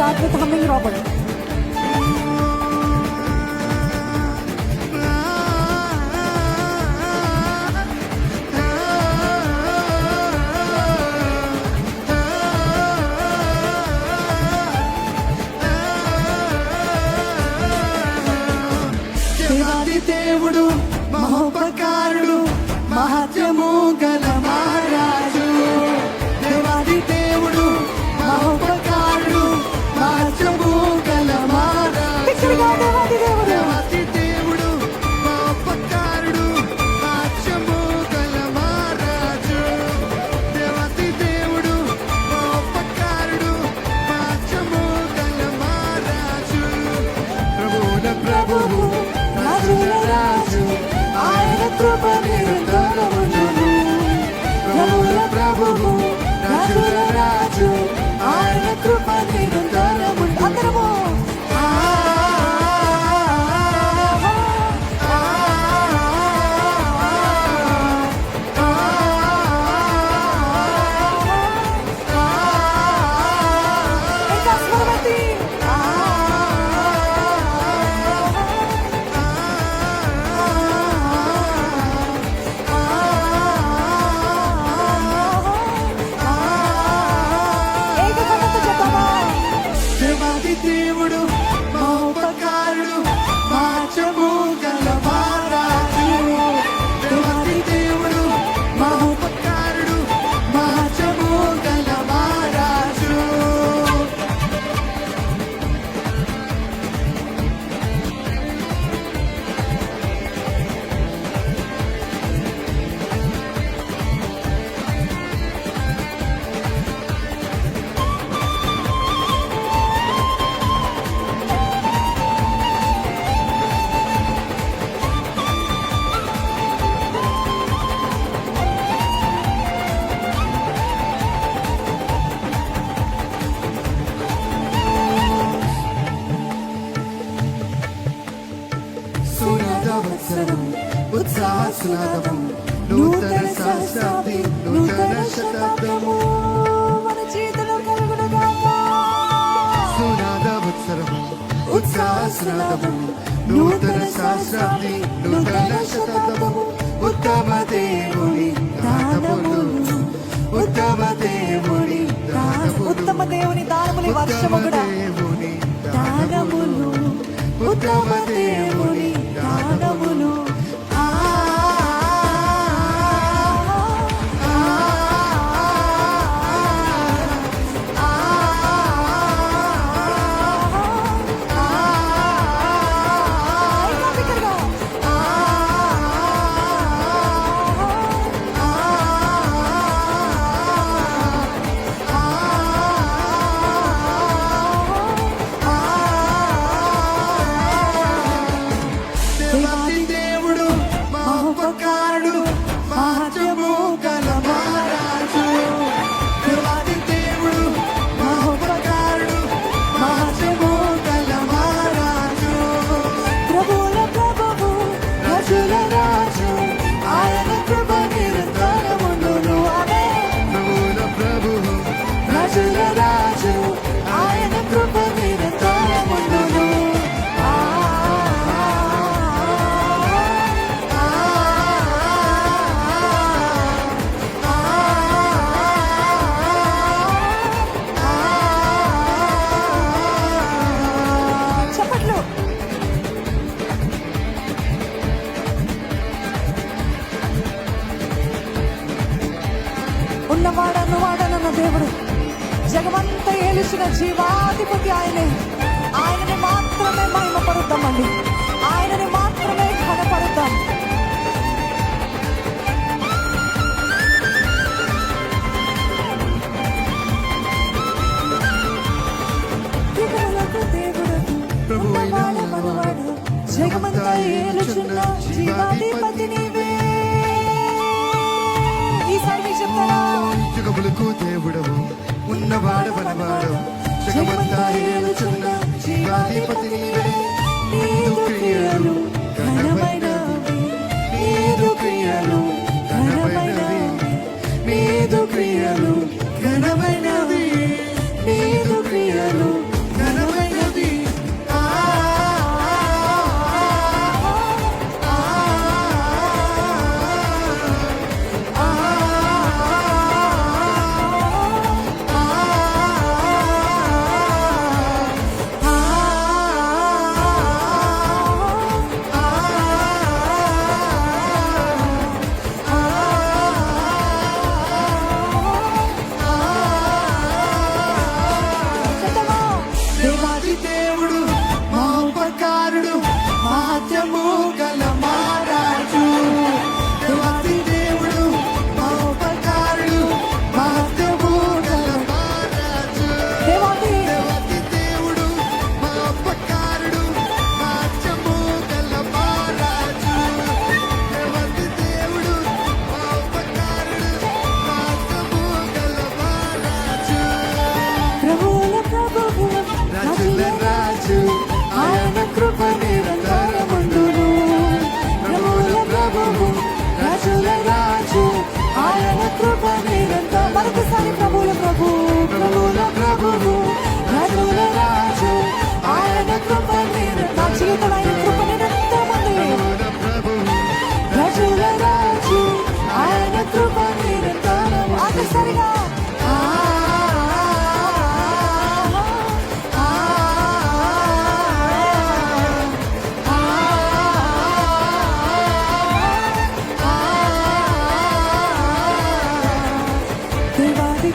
start with humming, Robert. దేవాది దేవుడు మహోపకారుడు మహత్యము గల మహారాజు. దేవాది దేవుడు మహోపకారుడు మహత్యము గల మహారాజు. దేవాది దేవుడు దేవాది దేవుడు మహోపకారుడు మహత్యము గల మహారాజు. దేవాది దేవుడు మహోపకారుడు మహత్యము గల మహారాజు. ప్రభువుల ప్రభువు రాజుల రాజు ఆయన కృప నిరంతరముండును. ప్రభువుల ప్రభువు రాజుల రాజు ఆయన కృప నిరంతరముండును. అందరము ఇంకా స్వరమెత్తి ఏకకంఠంతో చెప్తామా? దేవాది దేవుడు మహోపకారుడు మహత్యము గల మహారాజు. దేవాది దేవుడు మహోపకారుడు మహత్యము గల మహారాజు. సునాదవత్సరం ఉత్సాహస్నాదము నూతన సహస్రాబ్ది నూతన శతాబ్దము మన జీవితంలో కలుగునుగాక. సునాదవత్సరము ఉత్సాహస్నాదము నూతన సహస్రాబ్ది నూతన శతాబ్దము. ఉత్తమ దేవుని దానములు ఉత్తమ దేవుని దానములు ఉత్తమ దేవుని దానములు ఈ వర్షము కూడా దేవుని దానములు ఉత్తమ దేవుని దానములు. ఇంకా బిగ్గరగా. దేవాది దేవుడు మహోపకారుడు మహత్యము గల మహారాజు. దేవాది దేవుడు మహోపకారుడు మహత్యము గల మహారాజు. ప్రభువుల ప్రభువు రాజుల రాజు ఆయన కృప నిరంతరముండును. ఆమేన్. ప్రభువుల ప్రభువు రాజుల రాజు ఆయన కృప నిరంతరముండును. చప్పట్లు. ఉన్నవాడను వాడనన్న దేవుడు జగమంతా ఏలుచిన జీవాధిపతి ఆయనే. ఆయనని మాత్రమే మహిమపరుద్దామండి. ఆయనని మాత్రమే ఘనపరుద్దాం. దిగులకు దేవుడకు ఉన్నవాడ మనవాడు జగమంతా ఏలుచున్న జీవాధిపతి నీవే. ఈసారి మీకు చెప్తారా? యుగములకు దేవుడవు ఉన్నవాడు మనవాడు జగమంతా ఏలుచున్న జీవాధిపతి నీవే. నీదు క్రియలు ఘనమైనవి, నీదు క్రియలు ఘనమైనవి, నీదు క్రియలు ఘనమైనవి నీదు క్రియలు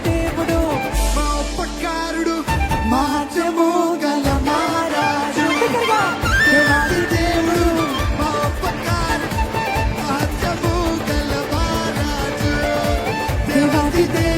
దేవుడు మా ఉపకారుడు మహత్యము గల మహారాజు దగ్గరగా దేవాది దేవుడు మా ఉపకారుడు మహత్యము గల మహారాజు దేవాది దేవుడు